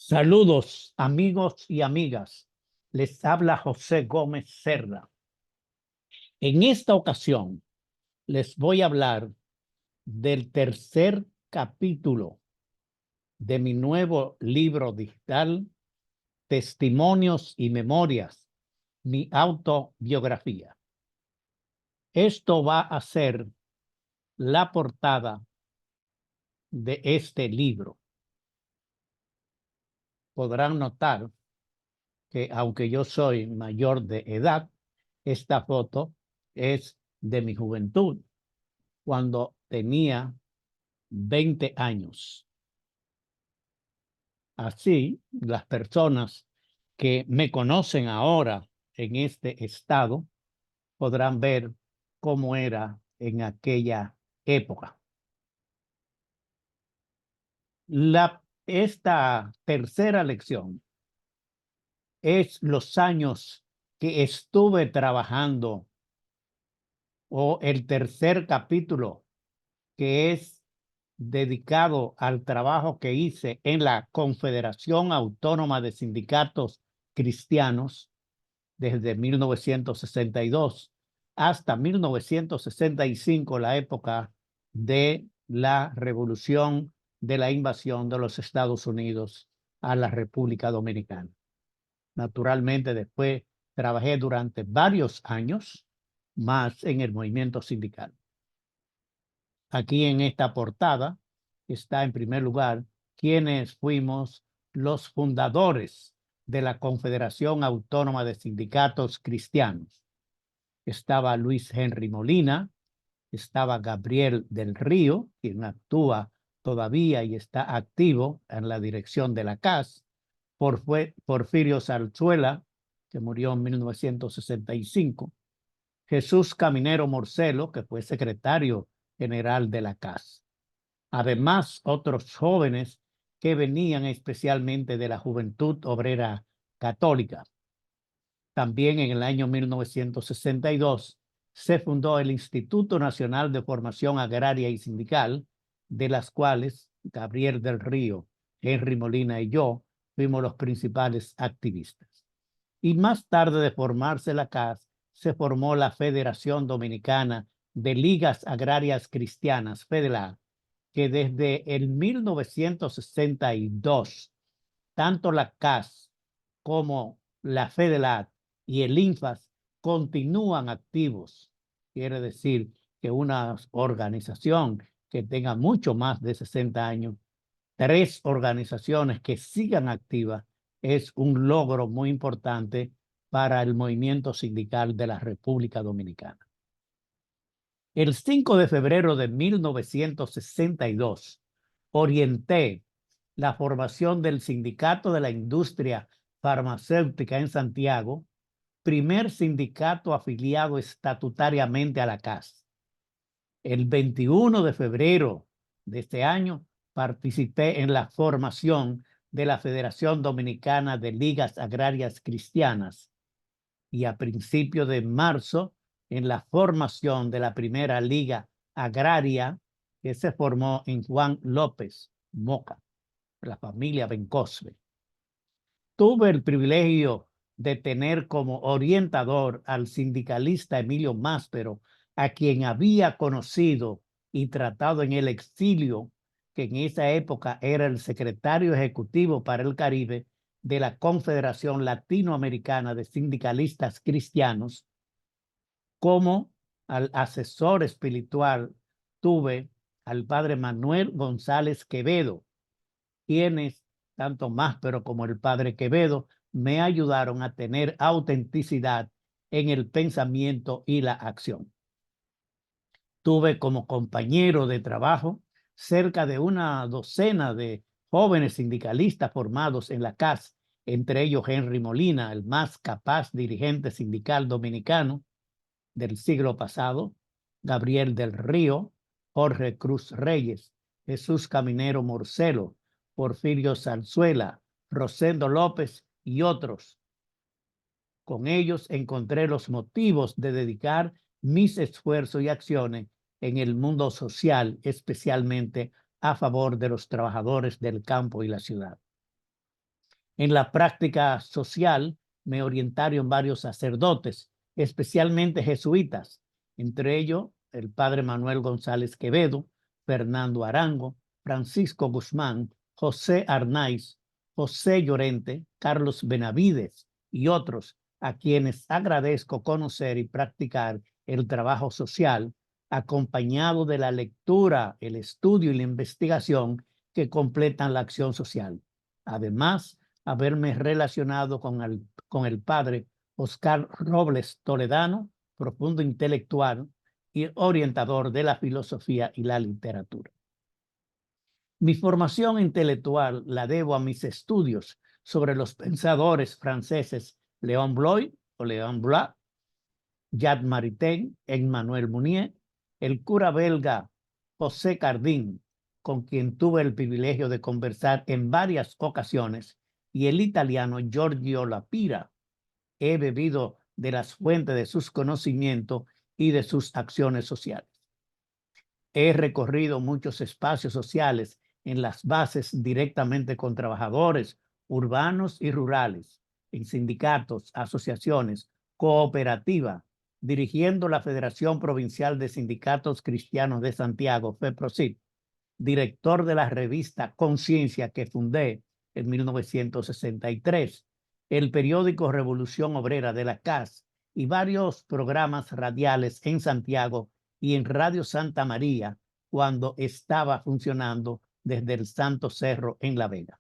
Saludos, amigos y amigas. Les habla José Gómez Cerda. En esta ocasión les voy a hablar del tercer capítulo de mi nuevo libro digital, Testimonios y Memorias, mi autobiografía. Esto va a ser la portada de este libro. Podrán notar que aunque yo soy mayor de edad, esta foto es de mi juventud, cuando tenía 20 años. Así, las personas que me conocen ahora en este estado podrán ver cómo era en aquella época. Esta tercera lección es los años que estuve trabajando, o el tercer capítulo, que es dedicado al trabajo que hice en la Confederación Autónoma de Sindicatos Cristianos desde 1962 hasta 1965, la época de la revolución de la invasión de los Estados Unidos a la República Dominicana. Naturalmente, después trabajé durante varios años más en el movimiento sindical. Aquí en esta portada está en primer lugar quienes fuimos los fundadores de la Confederación Autónoma de Sindicatos Cristianos. Estaba Luis Henry Molina, estaba Gabriel del Río, quien actúa todavía y está activo en la dirección de la CAS, Porfirio Zarzuela, que murió en 1965, Jesús Caminero Morcelo, que fue secretario general de la CAS. Además, otros jóvenes que venían especialmente de la Juventud Obrera Católica. También en el año 1962 se fundó el Instituto Nacional de Formación Agraria y Sindical, de las cuales Gabriel del Río, Henry Molina y yo fuimos los principales activistas. Y más tarde de formarse la CAS, se formó la Federación Dominicana de Ligas Agrarias Cristianas, FEDLA, que desde el 1962, tanto la CAS como la FEDLA y el INFAS continúan activos. Quiere decir que una organización que tenga mucho más de 60 años, 3 organizaciones que sigan activas, es un logro muy importante para el movimiento sindical de la República Dominicana. El 5 de febrero de 1962, orienté la formación del Sindicato de la Industria Farmacéutica en Santiago, primer sindicato afiliado estatutariamente a la CAS. El 21 de febrero de este año, participé en la formación de la Federación Dominicana de Ligas Agrarias Cristianas y a principios de marzo en la formación de la primera Liga Agraria que se formó en Juan López, Moca, la familia Bencosme. Tuve el privilegio de tener como orientador al sindicalista Emilio Máspero, a quien había conocido y tratado en el exilio, que en esa época era el secretario ejecutivo para el Caribe de la Confederación Latinoamericana de Sindicalistas Cristianos. Como al asesor espiritual tuve al padre Manuel González Quevedo, quienes, tanto Máspero como el padre Quevedo, me ayudaron a tener autenticidad en el pensamiento y la acción. Tuve como compañero de trabajo cerca de una docena de jóvenes sindicalistas formados en la CAS, entre ellos Henry Molina, el más capaz dirigente sindical dominicano del siglo pasado, Gabriel del Río, Jorge Cruz Reyes, Jesús Caminero Morcelo, Porfirio Zarzuela, Rosendo López y otros. Con ellos encontré los motivos de dedicar mis esfuerzos y acciones en el mundo social, especialmente a favor de los trabajadores del campo y la ciudad. En la práctica social me orientaron varios sacerdotes, especialmente jesuitas, entre ellos el padre Manuel González Quevedo, Fernando Arango, Francisco Guzmán, José Arnaiz, José Llorente, Carlos Benavides y otros, a quienes agradezco conocer y practicar el trabajo social, acompañado de la lectura, el estudio y la investigación que completan la acción social. Además, haberme relacionado con el padre Oscar Robles Toledano, profundo intelectual y orientador de la filosofía y la literatura. Mi formación intelectual la debo a mis estudios sobre los pensadores franceses Léon Bloy o Léon Bloy, Jacques Maritain, Emmanuel Mounier, el cura belga José Cardin, con quien tuve el privilegio de conversar en varias ocasiones, y el italiano Giorgio Lapira. He bebido de las fuentes de sus conocimientos y de sus acciones sociales. He recorrido muchos espacios sociales en las bases directamente con trabajadores urbanos y rurales, en sindicatos, asociaciones, cooperativas, dirigiendo la Federación Provincial de Sindicatos Cristianos de Santiago, FEPROSIT, director de la revista Conciencia que fundé en 1963, el periódico Revolución Obrera de la CAS y varios programas radiales en Santiago y en Radio Santa María cuando estaba funcionando desde el Santo Cerro en La Vega.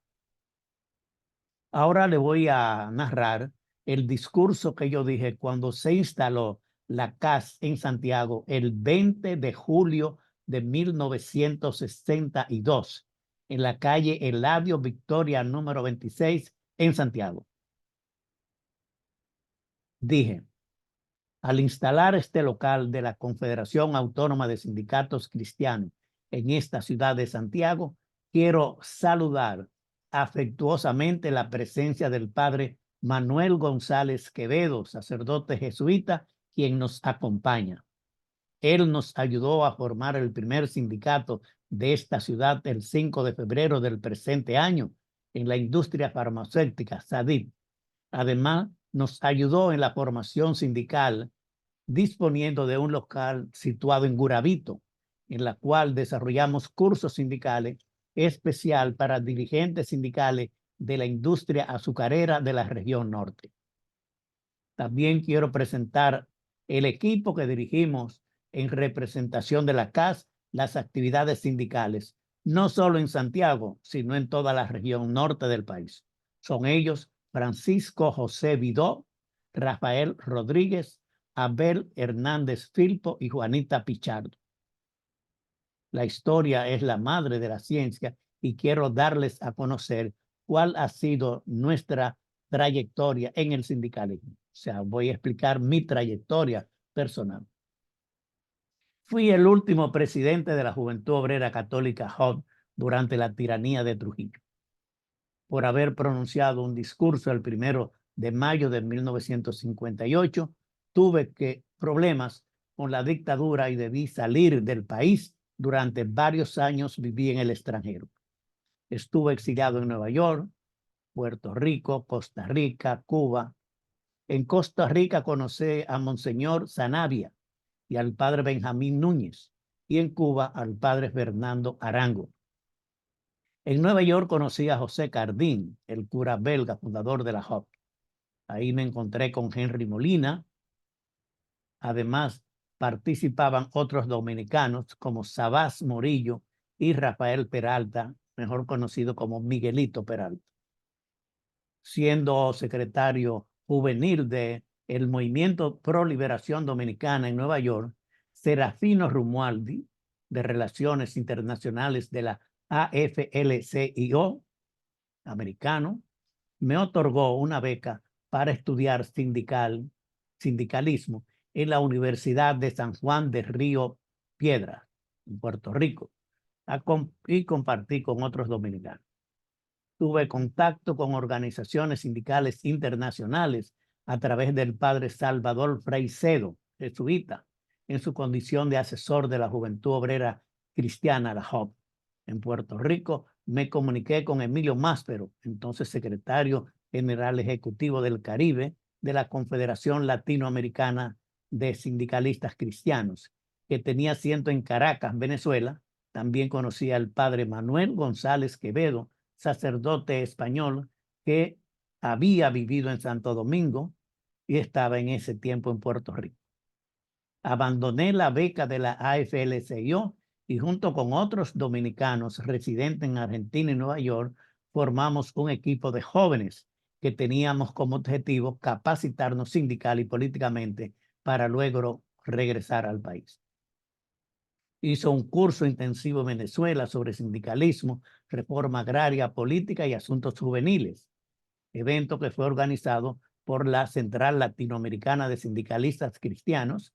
Ahora le voy a narrar el discurso que yo dije cuando se instaló la CAS en Santiago el 20 de julio de 1962 en la calle Eladio Victoria número 26 en Santiago. Dije, al instalar este local de la Confederación Autónoma de Sindicatos Cristianos en esta ciudad de Santiago, quiero saludar afectuosamente la presencia del padre Manuel González Quevedo, sacerdote jesuita, quien nos acompaña. Él nos ayudó a formar el primer sindicato de esta ciudad el 5 de febrero del presente año en la industria farmacéutica, SADIP. Además, nos ayudó en la formación sindical disponiendo de un local situado en Gurabito, en la cual desarrollamos cursos sindicales especial para dirigentes sindicales de la industria azucarera de la región norte. También quiero presentar el equipo que dirigimos en representación de la CAS, las actividades sindicales, no solo en Santiago, sino en toda la región norte del país. Son ellos Francisco José Vidó, Rafael Rodríguez, Abel Hernández Filpo y Juanita Pichardo. La historia es la madre de la ciencia y quiero darles a conocer cuál ha sido nuestra trayectoria en el sindicalismo. O sea, voy a explicar mi trayectoria personal. Fui el último presidente de la Juventud Obrera Católica JOC durante la tiranía de Trujillo. Por haber pronunciado un discurso el 1 de mayo de 1958, tuve problemas con la dictadura y debí salir del país. Durante varios años viví en el extranjero. Estuve exiliado en Nueva York, Puerto Rico, Costa Rica, Cuba. En Costa Rica conocí a Monseñor Sanabria y al padre Benjamín Núñez, y en Cuba al padre Fernando Arango. En Nueva York conocí a José Cardin, el cura belga, fundador de la JOC. Ahí me encontré con Henry Molina. Además, participaban otros dominicanos como Sabás Morillo y Rafael Peralta, mejor conocido como Miguelito Peralta. Siendo secretario juvenil del Movimiento Pro Liberación Dominicana en Nueva York, Serafino Romualdi, de Relaciones Internacionales de la AFL-CIO, americano, me otorgó una beca para estudiar sindicalismo en la Universidad de San Juan de Río Piedras, en Puerto Rico, y compartí con otros dominicanos. Tuve contacto con organizaciones sindicales internacionales a través del padre Salvador Fraicedo, jesuita, en su condición de asesor de la Juventud Obrera Cristiana, la JOC. En Puerto Rico me comuniqué con Emilio Máspero, entonces secretario general ejecutivo del Caribe de la Confederación Latinoamericana de Sindicalistas Cristianos, que tenía asiento en Caracas, Venezuela. También conocía al padre Manuel González Quevedo, sacerdote español que había vivido en Santo Domingo y estaba en ese tiempo en Puerto Rico. Abandoné la beca de la AFL-CIO y junto con otros dominicanos residentes en Argentina y Nueva York, formamos un equipo de jóvenes que teníamos como objetivo capacitarnos sindical y políticamente para luego regresar al país. Hizo un curso intensivo en Venezuela sobre sindicalismo, reforma agraria, política y asuntos juveniles, evento que fue organizado por la Central Latinoamericana de Sindicalistas Cristianos,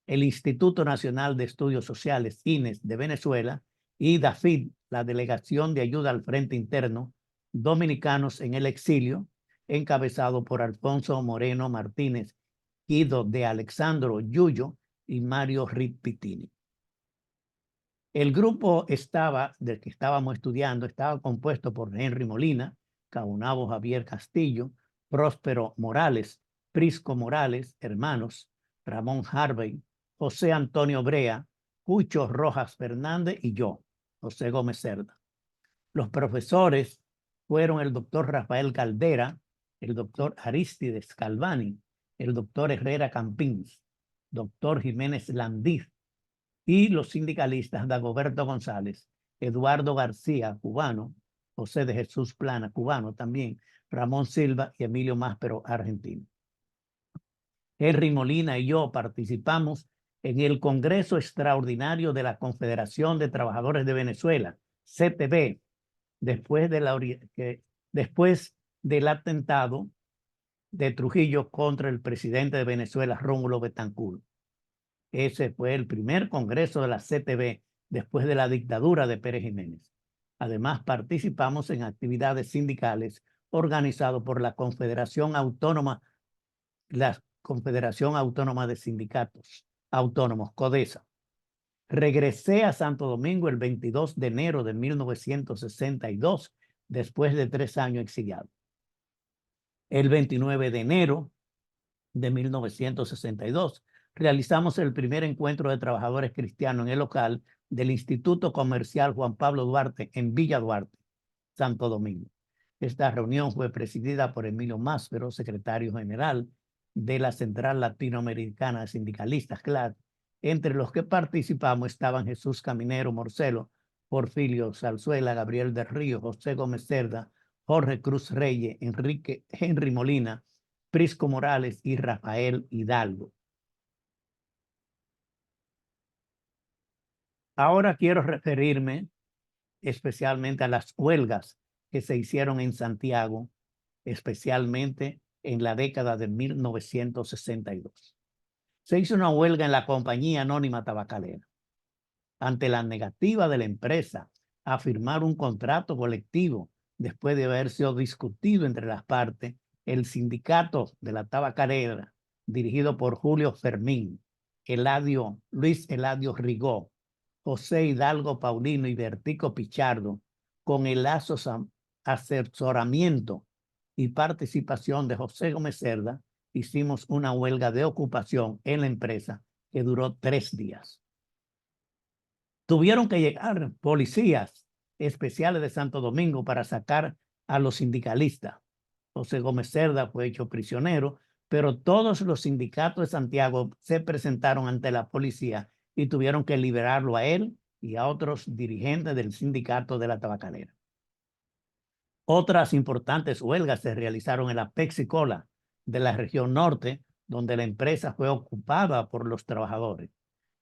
el Instituto Nacional de Estudios Sociales, INES, de Venezuela, y DAFID, la Delegación de Ayuda al Frente Interno, Dominicanos en el Exilio, encabezado por Alfonso Moreno Martínez, Guido de Alexandro Yuyo y Mario Ripitini. El grupo del que estábamos estudiando estaba compuesto por Henry Molina, Caunabo Javier Castillo, Próspero Morales, Prisco Morales, hermanos, Ramón Harvey, José Antonio Brea, Cucho Rojas Fernández y yo, José Gómez Cerda. Los profesores fueron el doctor Rafael Caldera, el doctor Aristides Calvani, el doctor Herrera Campins, doctor Jiménez Landiz, y los sindicalistas Dagoberto González, Eduardo García, cubano, José de Jesús Plana, cubano también, Ramón Silva y Emilio Máspero, argentino. Henry Molina y yo participamos en el Congreso Extraordinario de la Confederación de Trabajadores de Venezuela, CTV, después del atentado de Trujillo contra el presidente de Venezuela, Rómulo Betancourt. Ese fue el primer congreso de la CTV después de la dictadura de Pérez Jiménez. Además, participamos en actividades sindicales organizadas por la Confederación Autónoma de Sindicatos Autónomos, CODESA. Regresé a Santo Domingo el 22 de enero de 1962, después de 3 años exiliado. El 29 de enero de 1962, realizamos el primer encuentro de trabajadores cristianos en el local del Instituto Comercial Juan Pablo Duarte en Villa Duarte, Santo Domingo. Esta reunión fue presidida por Emilio Máspero, secretario general de la Central Latinoamericana de Sindicalistas, CLAD. Entre los que participamos estaban Jesús Caminero Morcelo, Porfirio Salzuela, Gabriel del Río, José Gómez Cerda, Jorge Cruz Reyes, Henry Molina, Prisco Morales y Rafael Hidalgo. Ahora quiero referirme especialmente a las huelgas que se hicieron en Santiago, especialmente en la década de 1962. Se hizo una huelga en la Compañía Anónima Tabacalera. Ante la negativa de la empresa a firmar un contrato colectivo después de haber sido discutido entre las partes, el sindicato de la tabacalera, dirigido por Julio Fermín, Luis Eladio Rigó, José Hidalgo Paulino y Bertico Pichardo, con el asesoramiento y participación de José Gómez Cerda, hicimos una huelga de ocupación en la empresa que duró 3 días. Tuvieron que llegar policías especiales de Santo Domingo para sacar a los sindicalistas. José Gómez Cerda fue hecho prisionero, pero todos los sindicatos de Santiago se presentaron ante la policía y tuvieron que liberarlo a él y a otros dirigentes del sindicato de la tabacalera. Otras importantes huelgas se realizaron en la Pepsi-Cola de la región norte, donde la empresa fue ocupada por los trabajadores.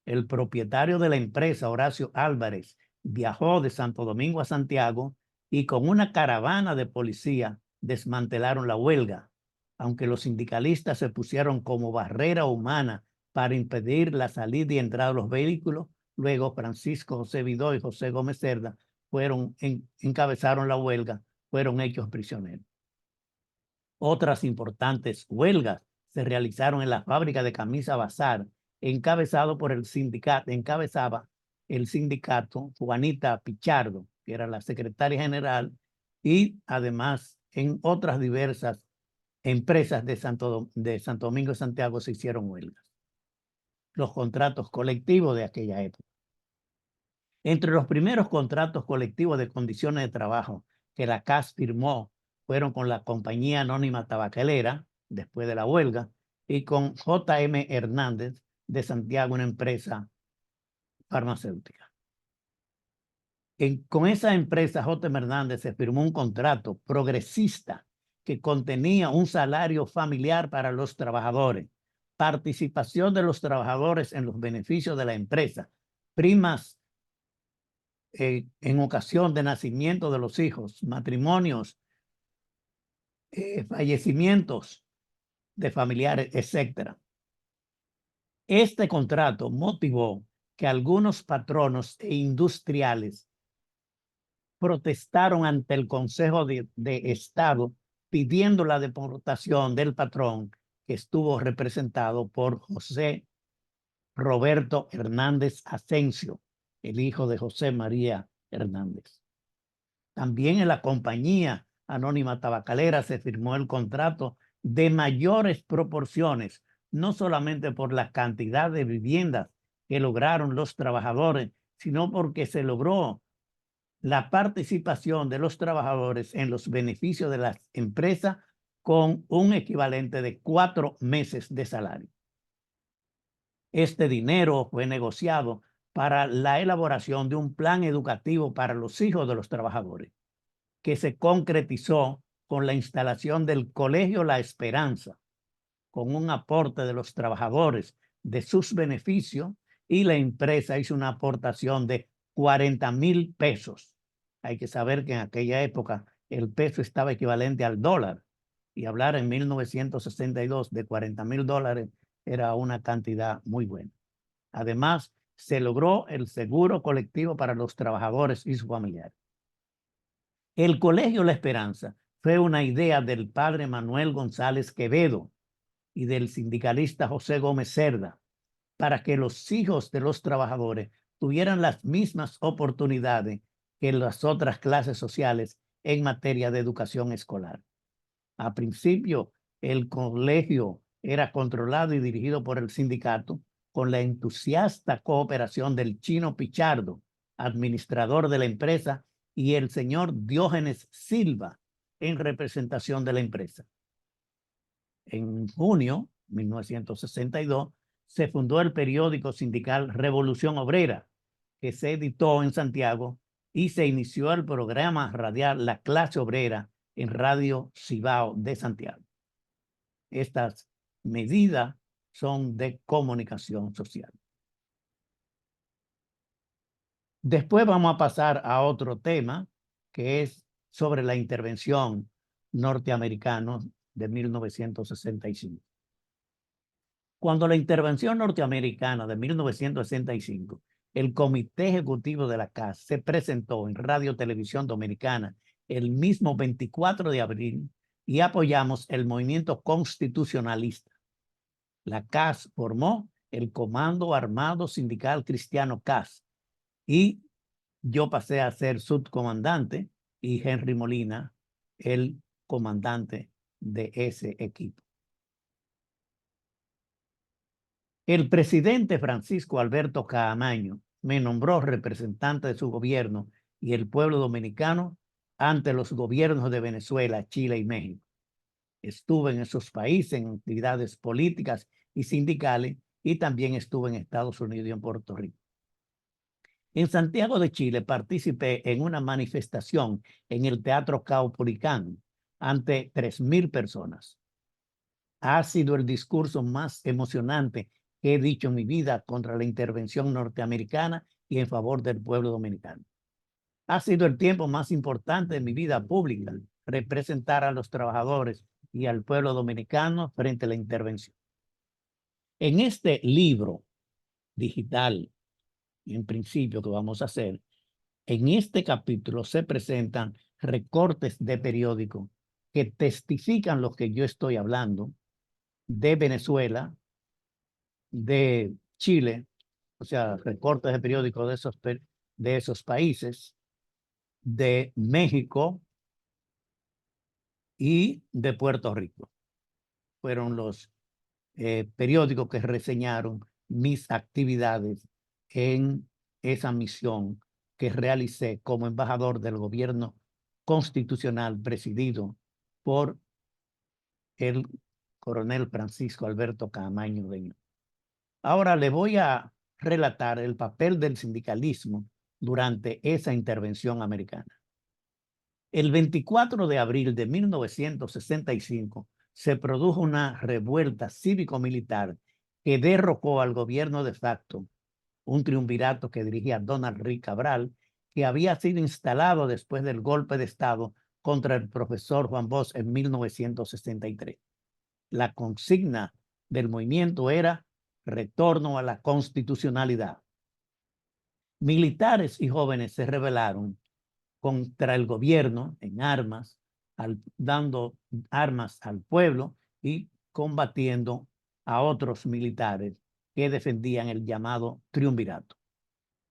El propietario de la empresa, Horacio Álvarez, viajó de Santo Domingo a Santiago y con una caravana de policía desmantelaron la huelga, aunque los sindicalistas se pusieron como barrera humana para impedir la salida y entrada de los vehículos. Luego Francisco José Vidó y José Gómez Cerda encabezaron la huelga, fueron hechos prisioneros. Otras importantes huelgas se realizaron en la fábrica de camisa Bazar, encabezaba el sindicato Juanita Pichardo, que era la secretaria general, y además en otras diversas empresas de Santo Domingo y Santiago se hicieron huelgas. Los contratos colectivos de aquella época. Entre los primeros contratos colectivos de condiciones de trabajo que la CAS firmó fueron con la Compañía Anónima Tabacalera, después de la huelga, y con J.M. Hernández de Santiago, una empresa farmacéutica. Con esa empresa, J.M. Hernández, se firmó un contrato progresista que contenía un salario familiar para los trabajadores, participación de los trabajadores en los beneficios de la empresa, primas en ocasión de nacimiento de los hijos, matrimonios, fallecimientos de familiares, etc. Este contrato motivó que algunos patronos e industriales protestaron ante el Consejo de Estado pidiendo la deportación del patrón, que estuvo representado por José Roberto Hernández Asensio, el hijo de José María Hernández. También en la Compañía Anónima Tabacalera se firmó el contrato de mayores proporciones, no solamente por la cantidad de viviendas que lograron los trabajadores, sino porque se logró la participación de los trabajadores en los beneficios de las empresas con un equivalente de 4 meses de salario. Este dinero fue negociado para la elaboración de un plan educativo para los hijos de los trabajadores, que se concretizó con la instalación del Colegio La Esperanza, con un aporte de los trabajadores de sus beneficios, y la empresa hizo una aportación de 40,000 pesos. Hay que saber que en aquella época el peso estaba equivalente al dólar, y hablar en 1962 de 40,000 dólares era una cantidad muy buena. Además, se logró el seguro colectivo para los trabajadores y sus familiares. El Colegio La Esperanza fue una idea del padre Manuel González Quevedo y del sindicalista José Gómez Cerda, para que los hijos de los trabajadores tuvieran las mismas oportunidades que las otras clases sociales en materia de educación escolar. A principio, el colegio era controlado y dirigido por el sindicato, con la entusiasta cooperación del Chino Pichardo, administrador de la empresa, y el señor Diógenes Silva, en representación de la empresa. En junio de 1962 se fundó el periódico sindical Revolución Obrera, que se editó en Santiago, y se inició el programa radial La Clase Obrera en Radio Cibao de Santiago. Estas medidas son de comunicación social. Después vamos a pasar a otro tema, que es sobre la intervención norteamericana de 1965. Cuando la intervención norteamericana de 1965, el Comité Ejecutivo de la CAS se presentó en Radio Televisión Dominicana el mismo 24 de abril y apoyamos el movimiento constitucionalista. La CAS formó el Comando Armado Sindical Cristiano CAS, y yo pasé a ser subcomandante y Henry Molina el comandante de ese equipo. El presidente Francisco Alberto Caamaño me nombró representante de su gobierno y el pueblo dominicano ante los gobiernos de Venezuela, Chile y México. Estuve en esos países en actividades políticas y sindicales, y también estuve en Estados Unidos y en Puerto Rico. En Santiago de Chile participé en una manifestación en el Teatro Caupolicán ante 3,000 personas. Ha sido el discurso más emocionante que he dicho en mi vida contra la intervención norteamericana y en favor del pueblo dominicano. Ha sido el tiempo más importante de mi vida pública, representar a los trabajadores y al pueblo dominicano frente a la intervención. En este libro digital, en principio, que vamos a hacer, en este capítulo se presentan recortes de periódico que testifican lo que yo estoy hablando, de Venezuela, de Chile, o sea, recortes de periódicos de esos países, de México y de Puerto Rico. Fueron los periódicos que reseñaron mis actividades en esa misión que realicé como embajador del gobierno constitucional presidido por el coronel Francisco Alberto Caamaño Reñón. Ahora le voy a relatar el papel del sindicalismo durante esa intervención americana. El 24 de abril de 1965 se produjo una revuelta cívico-militar que derrocó al gobierno de facto, un triunvirato que dirigía Donald Reed Cabral, que había sido instalado después del golpe de Estado contra el profesor Juan Bosch en 1963. La consigna del movimiento era retorno a la constitucionalidad. Militares y jóvenes se rebelaron contra el gobierno en armas, dando armas al pueblo y combatiendo a otros militares que defendían el llamado triunvirato.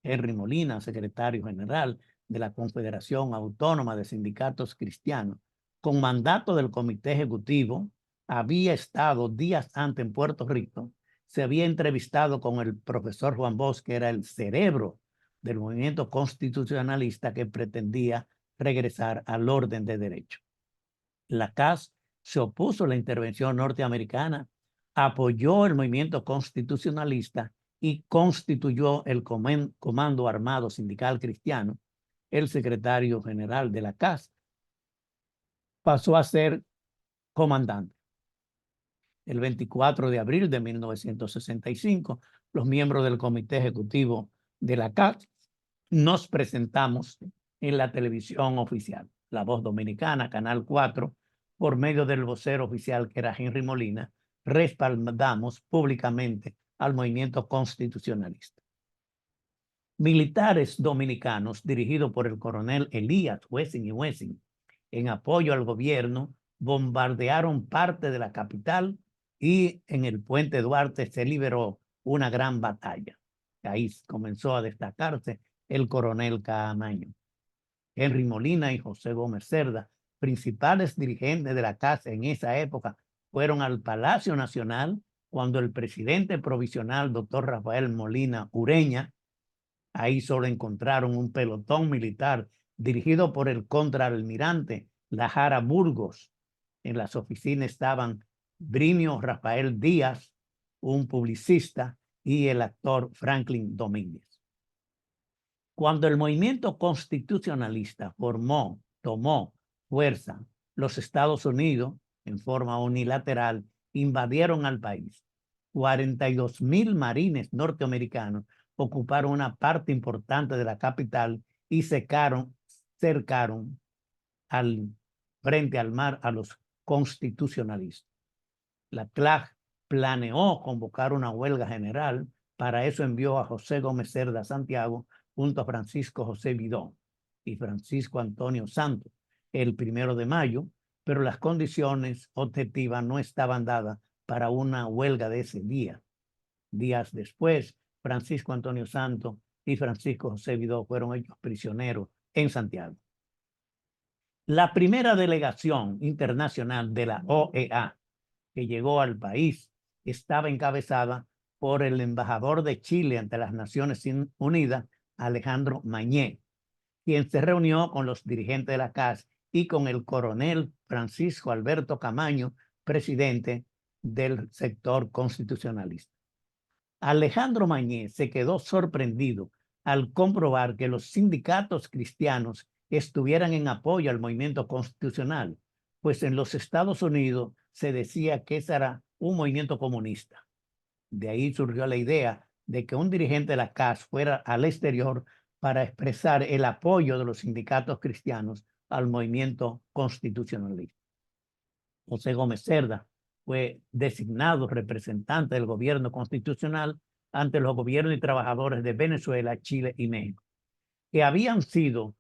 Henry Molina, secretario general de la Confederación Autónoma de Sindicatos Cristianos, con mandato del Comité Ejecutivo, había estado días antes en Puerto Rico, se había entrevistado con el profesor Juan Bosch, que era el cerebro del movimiento constitucionalista que pretendía regresar al orden de derecho. La CAS se opuso a la intervención norteamericana, apoyó el movimiento constitucionalista y constituyó el Comando Armado Sindical Cristiano. El secretario general de la CAS pasó a ser comandante. El 24 de abril de 1965, los miembros del Comité Ejecutivo de la CAS nos presentamos en la televisión oficial, La Voz Dominicana, Canal 4, por medio del vocero oficial que era Henry Molina, respaldamos públicamente al movimiento constitucionalista. Militares dominicanos dirigidos por el coronel Elías Wessing y Wessing, en apoyo al gobierno, bombardearon parte de la capital y en el Puente Duarte se liberó una gran batalla. Ahí comenzó a destacarse el coronel Caamaño. Henry Molina y José Gómez Cerda, principales dirigentes de la casa en esa época, fueron al Palacio Nacional cuando el presidente provisional, doctor Rafael Molina Ureña, ahí solo encontraron un pelotón militar dirigido por el contraalmirante Lajara Burgos. En las oficinas estaban Brimio Rafael Díaz, un publicista, y el actor Franklin Domínguez. Cuando el movimiento constitucionalista tomó fuerza, los Estados Unidos, en forma unilateral, invadieron al país. 42,000 marines norteamericanos ocuparon una parte importante de la capital y cercaron frente al mar a los constitucionalistas. La CLAG planeó convocar una huelga general. Para eso envió a José Gómez Cerda a Santiago junto a Francisco José Vidón y Francisco Antonio Santos el 1 de mayo, pero las condiciones objetivas no estaban dadas para una huelga de ese día. Días después, Francisco Antonio Santos y Francisco José Vidó fueron hechos prisioneros en Santiago. La primera delegación internacional de la OEA que llegó al país estaba encabezada por el embajador de Chile ante las Naciones Unidas, Alejandro Mañé, quien se reunió con los dirigentes de la CAS y con el coronel Francisco Alberto Caamaño, presidente del sector constitucionalista. Alejandro Mañé se quedó sorprendido al comprobar que los sindicatos cristianos estuvieran en apoyo al movimiento constitucional, pues en los Estados Unidos se decía que ese era un movimiento comunista. De ahí surgió la idea de que un dirigente de la CAS fuera al exterior para expresar el apoyo de los sindicatos cristianos al movimiento constitucionalista. José Gómez Cerda fue designado representante del gobierno constitucional ante los gobiernos y trabajadores de Venezuela, Chile y México, que habían sido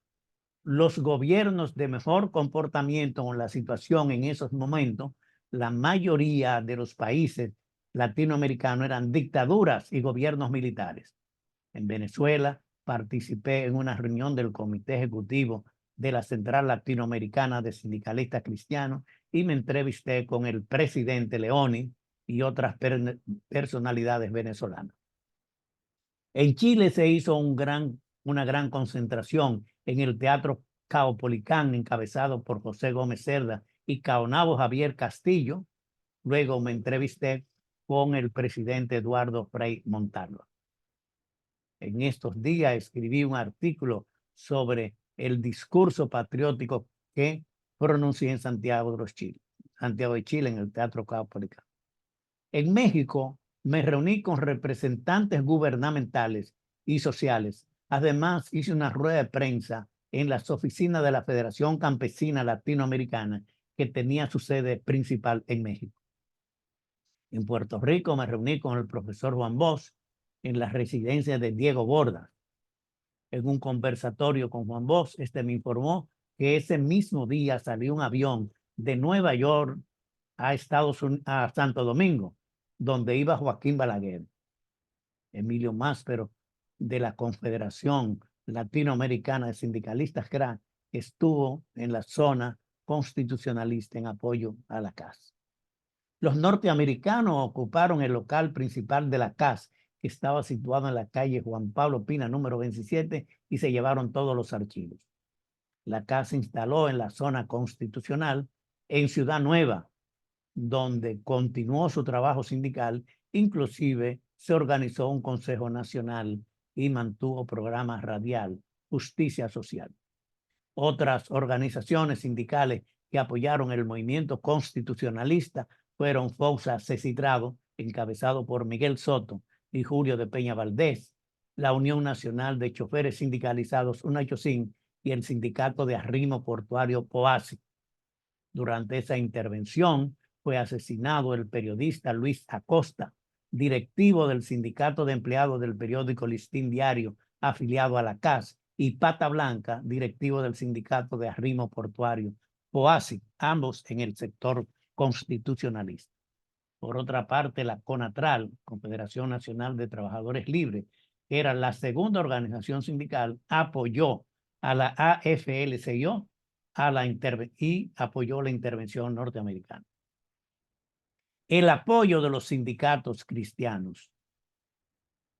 los gobiernos de mejor comportamiento en la situación en esos momentos. La mayoría de los países latinoamericanos eran dictaduras y gobiernos militares. En Venezuela participé en una reunión del Comité Ejecutivo de la Central Latinoamericana de Sindicalistas Cristianos y me entrevisté con el presidente Leoni y otras personalidades venezolanas. En Chile se hizo una gran concentración en el Teatro Caupolicán, encabezado por José Gómez Cerda y Caonabo Javier Castillo. Luego me entrevisté con el presidente Eduardo Frei Montalva. En estos días escribí un artículo sobre el discurso patriótico que pronuncié en Santiago de Chile, en el Teatro Caupolicán. En México me reuní con representantes gubernamentales y sociales. Además, hice una rueda de prensa en las oficinas de la Federación Campesina Latinoamericana, que tenía su sede principal en México. En Puerto Rico me reuní con el profesor Juan Bosch en la residencia de Diego Borda. En un conversatorio con Juan Bosch, me informó que ese mismo día salió un avión de Nueva York a Santo Domingo, donde iba Joaquín Balaguer. Emilio Máspero, de la Confederación Latinoamericana de Sindicalistas CRA, estuvo en la zona constitucionalista en apoyo a la CAS. Los norteamericanos ocuparon el local principal de la CAS, que estaba situado en la calle Juan Pablo Pina, número 27, y se llevaron todos los archivos. La CAS se instaló en la zona constitucional en Ciudad Nueva, donde continuó su trabajo sindical. Inclusive se organizó un Consejo Nacional y mantuvo programas radial, justicia social. Otras organizaciones sindicales que apoyaron el movimiento constitucionalista fueron FOSA Cecitrado, encabezado por Miguel Soto y Julio de Peña Valdés, la Unión Nacional de Choferes Sindicalizados UNACHOSIN y el Sindicato de Arrimo Portuario POASI. Durante esa intervención fue asesinado el periodista Luis Acosta, directivo del Sindicato de Empleados del periódico Listín Diario, afiliado a la CAS, y Pata Blanca, directivo del Sindicato de Arrimo Portuario, POASI, ambos en el sector constitucionalista. Por otra parte, la CONATRAL, Confederación Nacional de Trabajadores Libres, que era la segunda organización sindical, apoyó a la AFL-CIO y apoyó la intervención norteamericana. El apoyo de los sindicatos cristianos,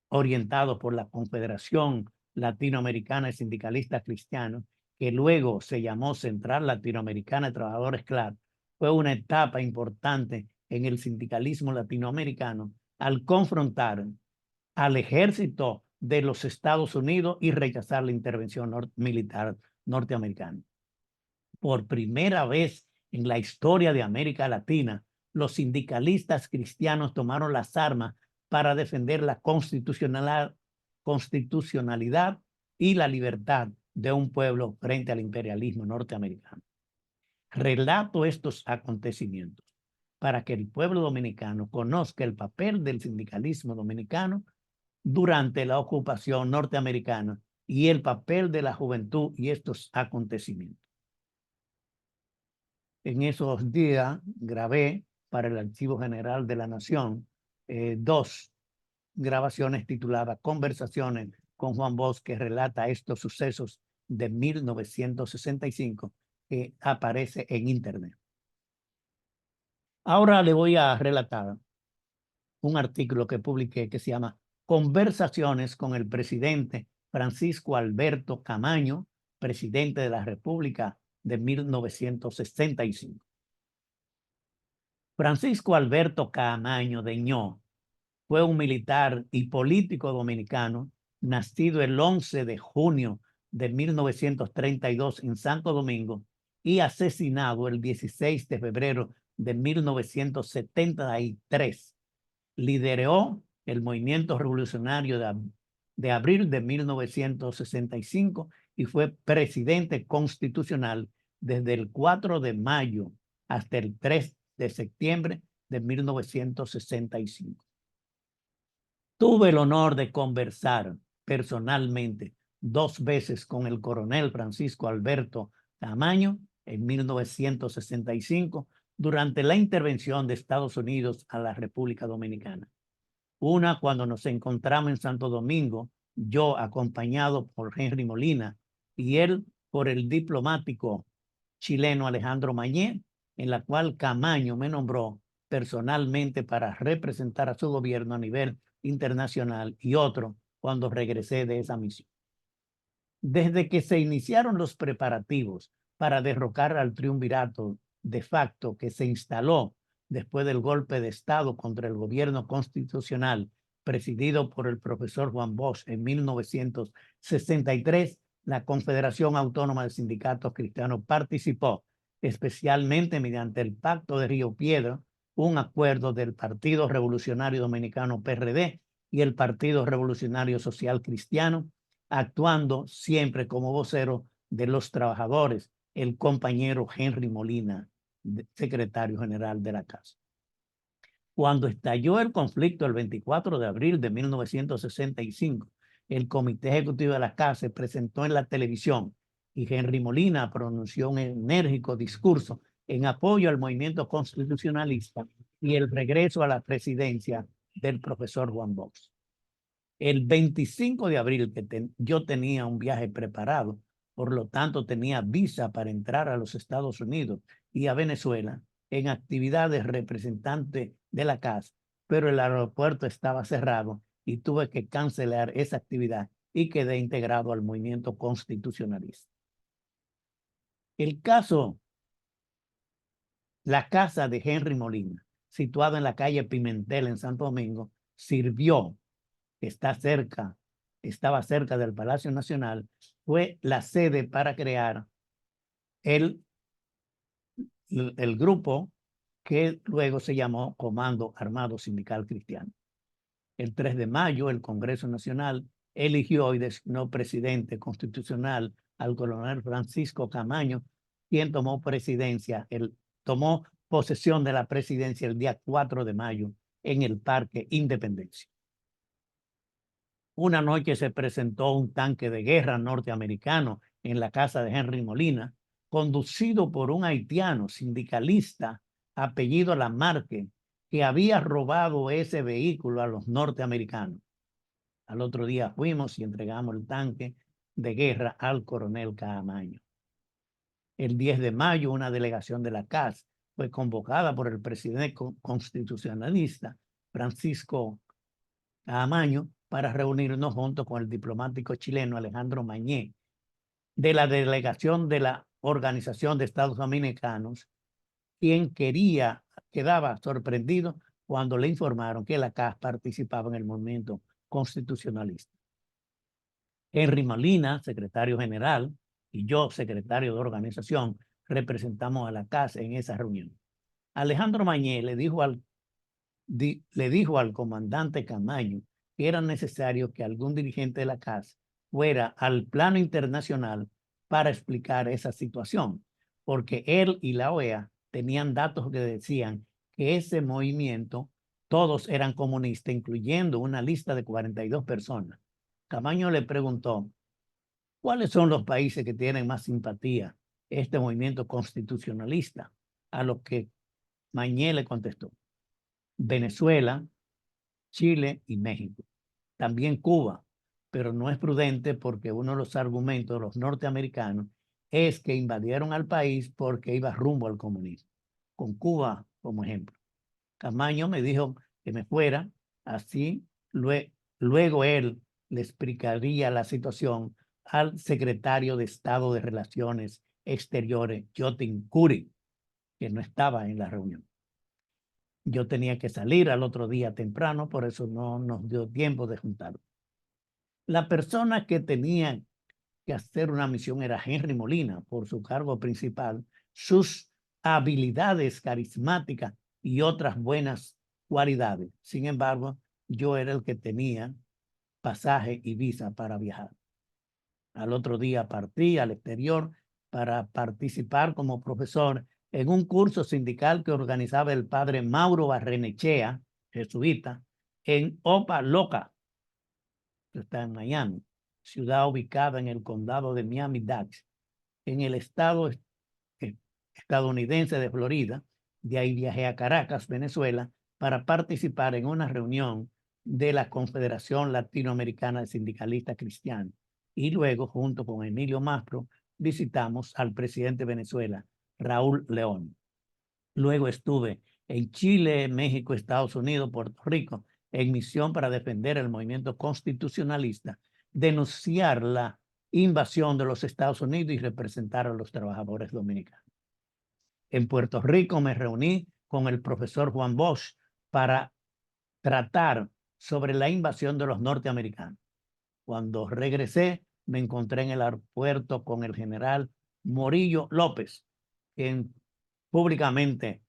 orientados por la Confederación Latinoamericana de Sindicalistas Cristianos, que luego se llamó Central Latinoamericana de Trabajadores CLAT, fue una etapa importante en el sindicalismo latinoamericano al confrontar al ejército de los Estados Unidos y rechazar la intervención militar norteamericana. Por primera vez en la historia de América Latina, los sindicalistas cristianos tomaron las armas para defender la constitucionalidad y la libertad de un pueblo frente al imperialismo norteamericano. Relato estos acontecimientos para que el pueblo dominicano conozca el papel del sindicalismo dominicano durante la ocupación norteamericana y el papel de la juventud y estos acontecimientos. En esos días grabé para el Archivo General de la Nación 2 grabaciones tituladas Conversaciones con Juan Bosch, que relata estos sucesos de 1965 que aparece en internet. Ahora le voy a relatar un artículo que publiqué que se llama Conversaciones con el presidente Francisco Alberto Camaño, presidente de la República de 1965. Francisco Alberto Camaño de Ñó fue un militar y político dominicano nacido el 11 de junio de 1932 en Santo Domingo y asesinado el 16 de febrero de 1973. Lideró el movimiento revolucionario de abril de 1965 y fue presidente constitucional desde el 4 de mayo hasta el 3 de septiembre de 1965. Tuve el honor de conversar personalmente 2 veces con el coronel Francisco Alberto Camaño en 1965 durante la intervención de Estados Unidos a la República Dominicana. Una cuando nos encontramos en Santo Domingo, yo acompañado por Henry Molina y él por el diplomático chileno Alejandro Mañé, en la cual Camaño me nombró personalmente para representar a su gobierno a nivel internacional y otro cuando regresé de esa misión. Desde que se iniciaron los preparativos para derrocar al triunvirato de facto que se instaló después del golpe de Estado contra el gobierno constitucional presidido por el profesor Juan Bosch en 1963, la Confederación Autónoma de Sindicatos Cristianos participó, especialmente mediante el Pacto de Río Piedra, un acuerdo del Partido Revolucionario Dominicano PRD y el Partido Revolucionario Social Cristiano, actuando siempre como vocero de los trabajadores, el compañero Henry Molina, secretario general de la Casa. Cuando estalló el conflicto el 24 de abril de 1965, el Comité Ejecutivo de la Casa se presentó en la televisión y Henry Molina pronunció un enérgico discurso en apoyo al movimiento constitucionalista y el regreso a la presidencia del profesor Juan Bosch. El 25 de abril yo tenía un viaje preparado, por lo tanto tenía visa para entrar a los Estados Unidos y a Venezuela en actividades representantes de la casa, pero el aeropuerto estaba cerrado y tuve que cancelar esa actividad y quedé integrado al movimiento constitucionalista. El caso, la casa de Henry Molina, situada en la calle Pimentel en Santo Domingo, sirvió, estaba cerca del Palacio Nacional, fue la sede para crear el grupo que luego se llamó Comando Armado Sindical Cristiano. El 3 de mayo, el Congreso Nacional eligió y designó presidente constitucional al coronel Francisco Camaño, quien tomó posesión de la presidencia el día 4 de mayo en el Parque Independencia. Una noche se presentó un tanque de guerra norteamericano en la casa de Henry Molina, conducido por un haitiano sindicalista apellido Lamarque, que había robado ese vehículo a los norteamericanos. Al otro día fuimos y entregamos el tanque de guerra al coronel Camaño. El 10 de mayo, una delegación de la CAS fue convocada por el presidente constitucionalista Francisco Camaño para reunirnos junto con el diplomático chileno Alejandro Mañé de la delegación de la Organización de Estados Americanos, quien quedaba sorprendido cuando le informaron que la CAS participaba en el movimiento constitucionalista. Henry Molina, secretario general, y yo, secretario de organización, representamos a la CAS en esa reunión. Alejandro Mañé le dijo al comandante Camaño que era necesario que algún dirigente de la CAS fuera al plano internacional para explicar esa situación, porque él y la OEA tenían datos que decían que ese movimiento, todos eran comunistas, incluyendo una lista de 42 personas. Camaño le preguntó, ¿cuáles son los países que tienen más simpatía este movimiento constitucionalista? A lo que Mañé le contestó, Venezuela, Chile y México. También Cuba, pero no es prudente porque uno de los argumentos de los norteamericanos es que invadieron al país porque iba rumbo al comunismo. Con Cuba como ejemplo. Camaño me dijo que me fuera, así luego él le explicaría la situación al secretario de Estado de Relaciones Exteriores, Jotin Curi, que no estaba en la reunión. Yo tenía que salir al otro día temprano, por eso no nos dio tiempo de juntarnos. La persona que tenía que hacer una misión era Henry Molina, por su cargo principal, sus habilidades carismáticas y otras buenas cualidades. Sin embargo, yo era el que tenía pasaje y visa para viajar. Al otro día partí al exterior para participar como profesor en un curso sindical que organizaba el padre Mauro Barrenechea, jesuita, en Opa Loca, que está en Miami, ciudad ubicada en el condado de Miami-Dade, en el estado estadounidense de Florida. De ahí viajé a Caracas, Venezuela, para participar en una reunión de la Confederación Latinoamericana de Sindicalistas Cristianos. Y luego, junto con Emilio Mastro, visitamos al presidente de Venezuela, Raúl León. Luego estuve en Chile, México, Estados Unidos, Puerto Rico, en misión para defender el movimiento constitucionalista, denunciar la invasión de los Estados Unidos y representar a los trabajadores dominicanos. En Puerto Rico me reuní con el profesor Juan Bosch para tratar sobre la invasión de los norteamericanos. Cuando regresé, me encontré en el aeropuerto con el general Morillo López, quien públicamente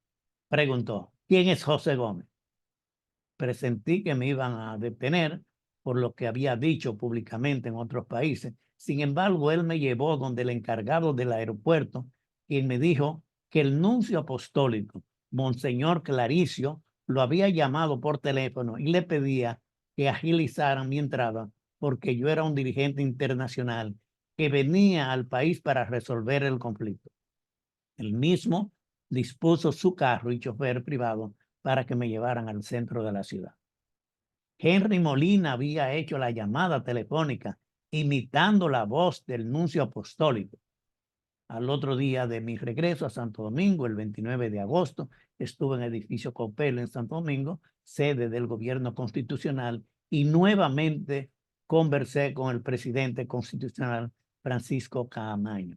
preguntó: ¿quién es José Gómez? Presentí que me iban a detener por lo que había dicho públicamente en otros países. Sin embargo, él me llevó donde el encargado del aeropuerto, quien me dijo que el nuncio apostólico, Monseñor Claricio, lo había llamado por teléfono y le pedía que agilizaran mi entrada porque yo era un dirigente internacional que venía al país para resolver el conflicto. El mismo dispuso su carro y chofer privado para que me llevaran al centro de la ciudad. Henry Molina había hecho la llamada telefónica imitando la voz del nuncio apostólico. Al otro día de mi regreso a Santo Domingo, el 29 de agosto, estuve en el edificio Copelo en Santo Domingo, sede del gobierno constitucional, y nuevamente conversé con el presidente constitucional Francisco Caamaño.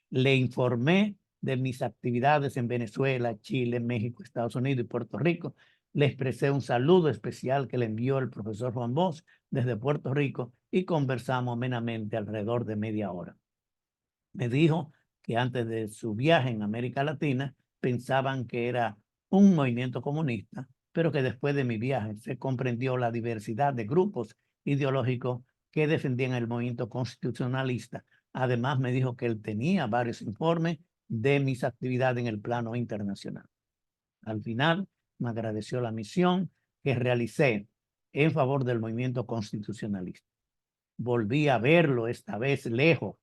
Le informé de mis actividades en Venezuela, Chile, México, Estados Unidos y Puerto Rico. Le expresé un saludo especial que le envió el profesor Juan Bosch desde Puerto Rico y conversamos amenamente alrededor de media hora. Me dijo que antes de su viaje en América Latina pensaban que era un movimiento comunista, pero que después de mi viaje se comprendió la diversidad de grupos ideológicos que defendían el movimiento constitucionalista. Además, me dijo que él tenía varios informes de mis actividades en el plano internacional. Al final, me agradeció la misión que realicé en favor del movimiento constitucionalista. Volví a verlo esta vez lejos,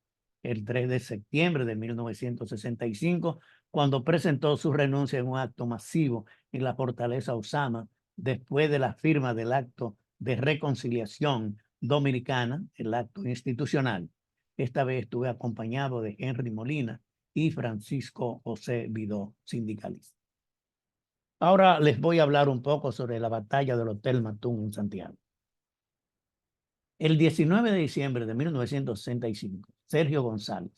el 3 de septiembre de 1965, cuando presentó su renuncia en un acto masivo en la fortaleza Osama, después de la firma del acto de reconciliación dominicana, el acto institucional. Esta vez estuve acompañado de Henry Molina y Francisco José Vidó, sindicalista. Ahora les voy a hablar un poco sobre la batalla del Hotel Matún en Santiago. El 19 de diciembre de 1965, Sergio González,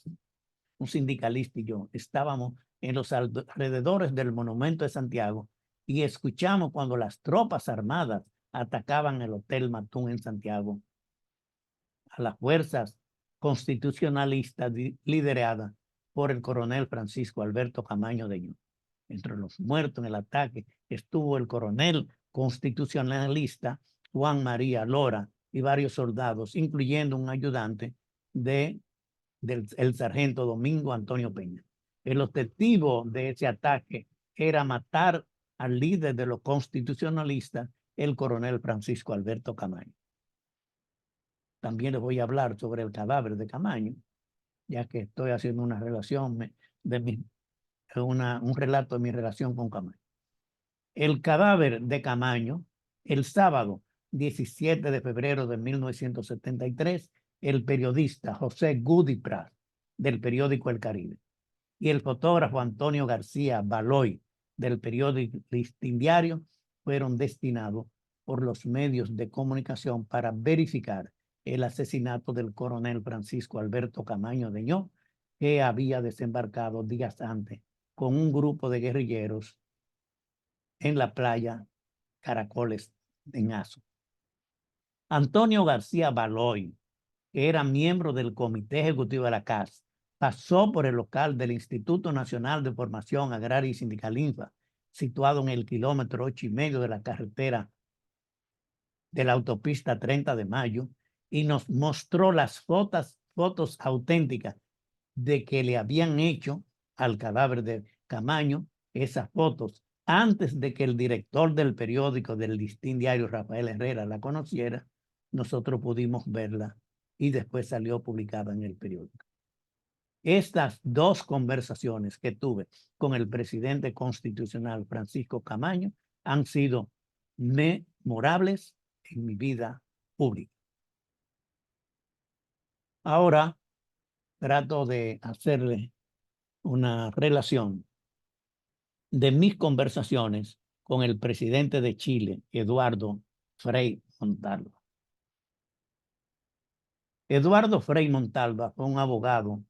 un sindicalista, y yo estábamos en los alrededores del Monumento de Santiago y escuchamos cuando las tropas armadas atacaban el Hotel Matún en Santiago a las fuerzas constitucionalistas lideradas por el coronel Francisco Alberto Camaño de Ño. Entre los muertos en el ataque estuvo el coronel constitucionalista Juan María Lora y varios soldados, incluyendo un ayudante del sargento Domingo Antonio Peña. El objetivo de ese ataque era matar al líder de los constitucionalistas, el coronel Francisco Alberto Camaño. También les voy a hablar sobre el cadáver de Camaño, ya que estoy haciendo una relación un relato de mi relación con Camaño. El cadáver de Camaño, el sábado 17 de febrero de 1973, el periodista José Gudi Prat, del periódico El Caribe, y el fotógrafo Antonio García Baloy, del periódico Listín Diario, fueron destinados por los medios de comunicación para verificar el asesinato del coronel Francisco Alberto Camaño de Ño, que había desembarcado días antes con un grupo de guerrilleros en la playa Caracoles en Azo. Antonio García Baloy, que era miembro del Comité Ejecutivo de la CAS, pasó por el local del Instituto Nacional de Formación Agraria y Sindical INFA, situado en el kilómetro 8,5 de la carretera de la autopista 30 de Mayo, y nos mostró las fotos auténticas de que le habían hecho al cadáver de Camaño. Esas fotos, antes de que el director del periódico del Listín Diario, Rafael Herrera, la conociera, nosotros pudimos verla y después salió publicada en el periódico. Estas dos conversaciones que tuve con el presidente constitucional Francisco Camaño han sido memorables en mi vida pública. Ahora trato de hacerle una relación de mis conversaciones con el presidente de Chile, Eduardo Frei Montalva. Eduardo Frei Montalva fue un abogado,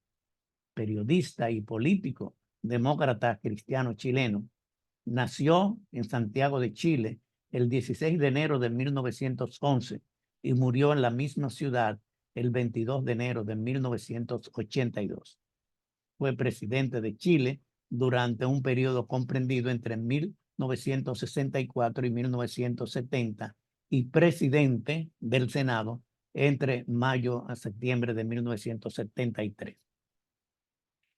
periodista y político demócrata cristiano chileno. Nació en Santiago de Chile el 16 de enero de 1911 y murió en la misma ciudad el 22 de enero de 1982. Fue presidente de Chile durante un periodo comprendido entre 1964 y 1970 y presidente del Senado entre mayo a septiembre de 1973.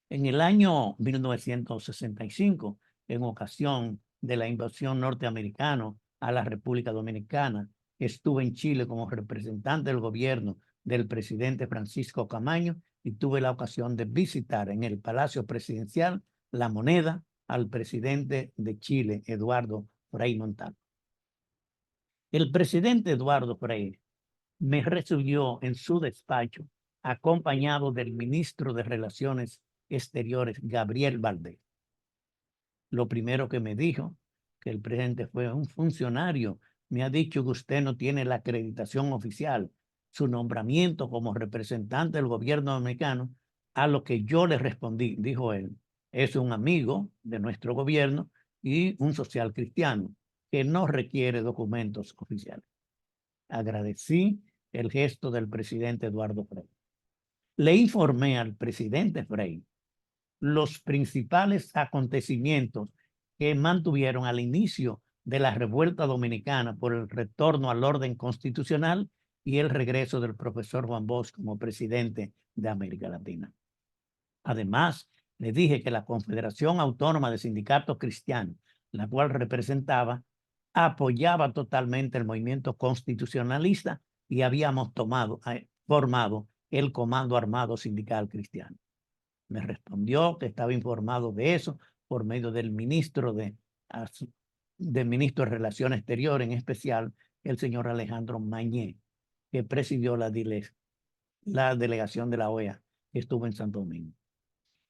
En el año 1965, en ocasión de la invasión norteamericana a la República Dominicana, estuve en Chile como representante del gobierno del presidente Francisco Camaño y tuve la ocasión de visitar en el Palacio Presidencial La Moneda al presidente de Chile, Eduardo Frei Montalva. El presidente Eduardo Frei me recibió en su despacho acompañado del ministro de Relaciones Exteriores, Gabriel Valdés. Lo primero que me dijo, que el presidente fue un funcionario, me ha dicho que usted no tiene la acreditación oficial, su nombramiento como representante del gobierno dominicano, a lo que yo le respondí, dijo él, es un amigo de nuestro gobierno y un social cristiano que no requiere documentos oficiales. Agradecí el gesto del presidente Eduardo Frei. Le informé al presidente Frei los principales acontecimientos que mantuvieron al inicio de la revuelta dominicana por el retorno al orden constitucional y el regreso del profesor Juan Bosch como presidente de América Latina. Además, le dije que la Confederación Autónoma de Sindicatos Cristianos, la cual representaba, apoyaba totalmente el movimiento constitucionalista y habíamos formado el Comando Armado Sindical Cristiano. Me respondió que estaba informado de eso por medio del ministro de Relaciones Exteriores, en especial el señor Alejandro Mañé, que presidió la delegación de la OEA que estuvo en Santo Domingo.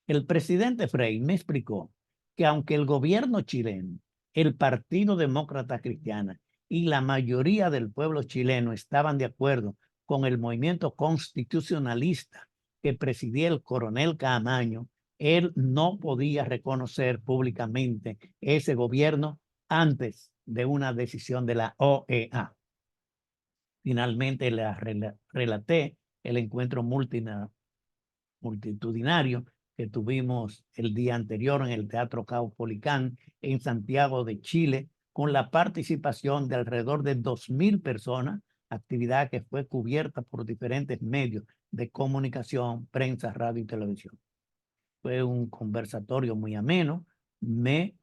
El presidente Frei me explicó que aunque el gobierno chileno, el Partido Demócrata Cristiano y la mayoría del pueblo chileno estaban de acuerdo con el movimiento constitucionalista que presidía el coronel Camaño, él no podía reconocer públicamente ese gobierno antes de una decisión de la OEA. Finalmente le relaté el encuentro multitudinario que tuvimos el día anterior en el Teatro Caupolicán en Santiago de Chile, con la participación de alrededor de 2,000 personas, actividad que fue cubierta por diferentes medios de comunicación, prensa, radio y televisión. Fue un conversatorio muy ameno, me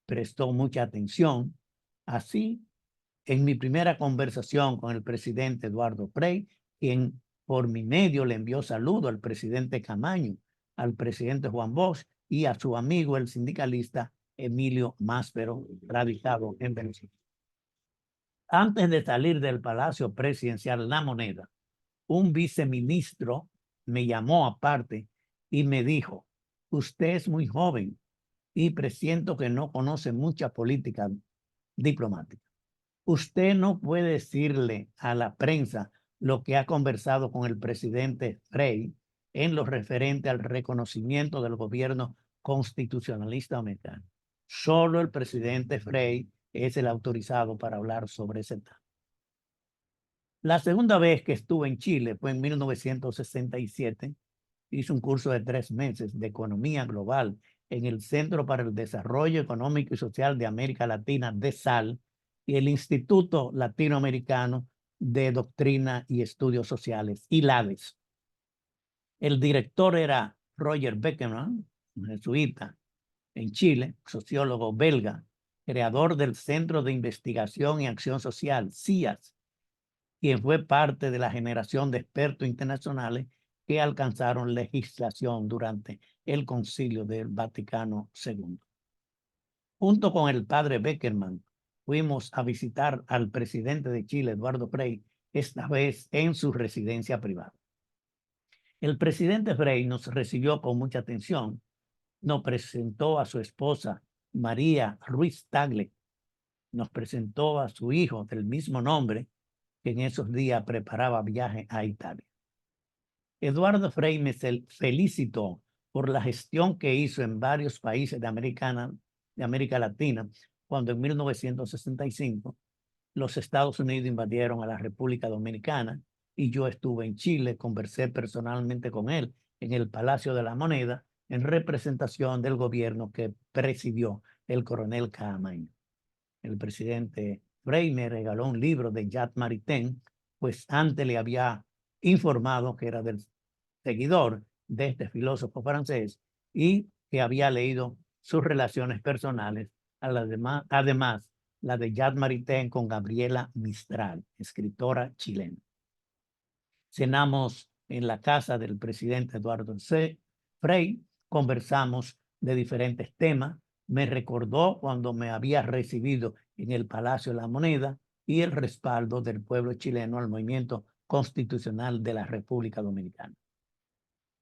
prestó mucha atención. Así, en mi primera conversación con el presidente Eduardo Frei, quien por mi medio le envió saludo al presidente Camaño, al presidente Juan Bosch y a su amigo el sindicalista Emilio Máspero, radicado en Venezuela. Antes de salir del Palacio Presidencial La Moneda, un viceministro me llamó aparte y me dijo, usted es muy joven y presiento que no conoce mucha política diplomática. Usted no puede decirle a la prensa lo que ha conversado con el presidente Frei en lo referente al reconocimiento del gobierno constitucionalista americano. Solo el presidente Frei es el autorizado para hablar sobre ese tema. La segunda vez que estuve en Chile fue en 1967. Hice un curso de 3 meses de economía global en el Centro para el Desarrollo Económico y Social de América Latina, DESAL, y el Instituto Latinoamericano de Doctrina y Estudios Sociales, ILADES. El director era Roger Beckerman, un jesuita en Chile, sociólogo belga, creador del Centro de Investigación y Acción Social, CIAS, quien fue parte de la generación de expertos internacionales que alcanzaron legislación durante el Concilio del Vaticano II. Junto con el padre Beckerman, fuimos a visitar al presidente de Chile, Eduardo Frei, esta vez en su residencia privada. El presidente Frei nos recibió con mucha atención. Nos presentó a su esposa, María Ruiz Tagle. Nos presentó a su hijo del mismo nombre, que en esos días preparaba viaje a Italia. Eduardo Frei me felicitó por la gestión que hizo en varios países de América Latina, cuando en 1965 los Estados Unidos invadieron a la República Dominicana y yo estuve en Chile, conversé personalmente con él en el Palacio de la Moneda en representación del gobierno que presidió el coronel Caamaño. El presidente Frei me regaló un libro de Jacques Maritain, pues antes le había informado que era del seguidor de este filósofo francés y que había leído sus relaciones personales, además la de Jacques Maritain con Gabriela Mistral, escritora chilena. Cenamos en la casa del presidente Eduardo Frei, conversamos de diferentes temas, me recordó cuando me había recibido en el Palacio de la Moneda y el respaldo del pueblo chileno al movimiento constitucional de la República Dominicana.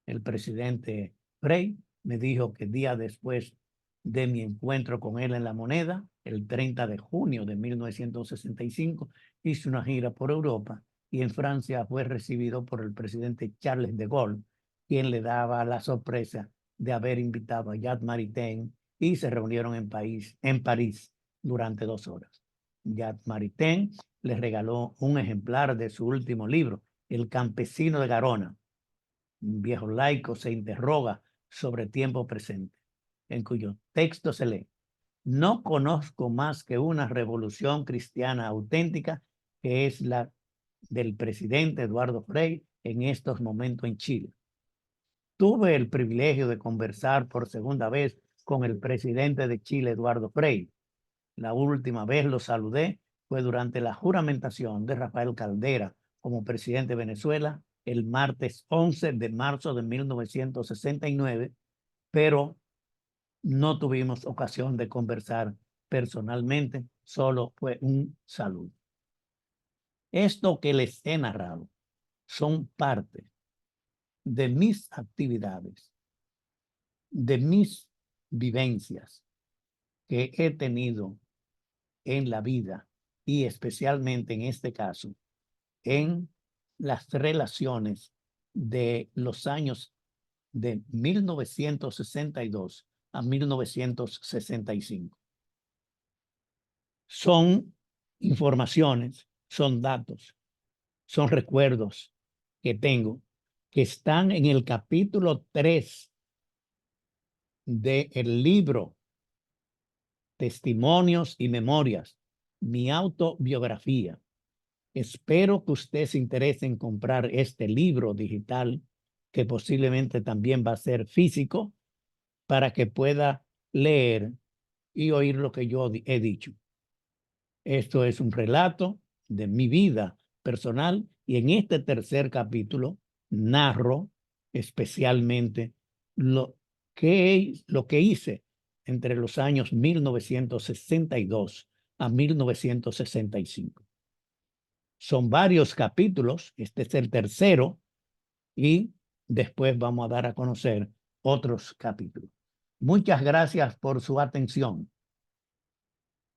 El presidente Frei me dijo que días después de mi encuentro con él en la Moneda, el 30 de junio de 1965, hice una gira por Europa y en Francia fue recibido por el presidente Charles de Gaulle, quien le daba la sorpresa de haber invitado a Jacques Maritain y se reunieron en París durante 2 horas. Jacques Maritain le regaló un ejemplar de su último libro, El campesino de Garona. Un viejo laico se interroga sobre tiempo presente, en cuyo texto se lee: no conozco más que una revolución cristiana auténtica, que es la del presidente Eduardo Frei en estos momentos en Chile. Tuve el privilegio de conversar por segunda vez con el presidente de Chile, Eduardo Frei. La última vez lo saludé fue durante la juramentación de Rafael Caldera como presidente de Venezuela el martes 11 de marzo de 1969, pero no tuvimos ocasión de conversar personalmente, solo fue un saludo. Esto que les he narrado son parte de mis actividades, de mis vivencias que he tenido en la vida y especialmente en este caso en las relaciones de los años de 1962 a 1965. Son informaciones, son datos, son recuerdos que tengo que están en el capítulo 3 del libro Testimonios y Memorias, mi autobiografía. Espero que usted se interese en comprar este libro digital, que posiblemente también va a ser físico, para que pueda leer y oír lo que yo he dicho. Esto es un relato de mi vida personal y en este tercer capítulo narro especialmente lo que hice entre los años 1962 a 1965. Son varios capítulos, este es el tercero y después vamos a dar a conocer otros capítulos. Muchas gracias por su atención.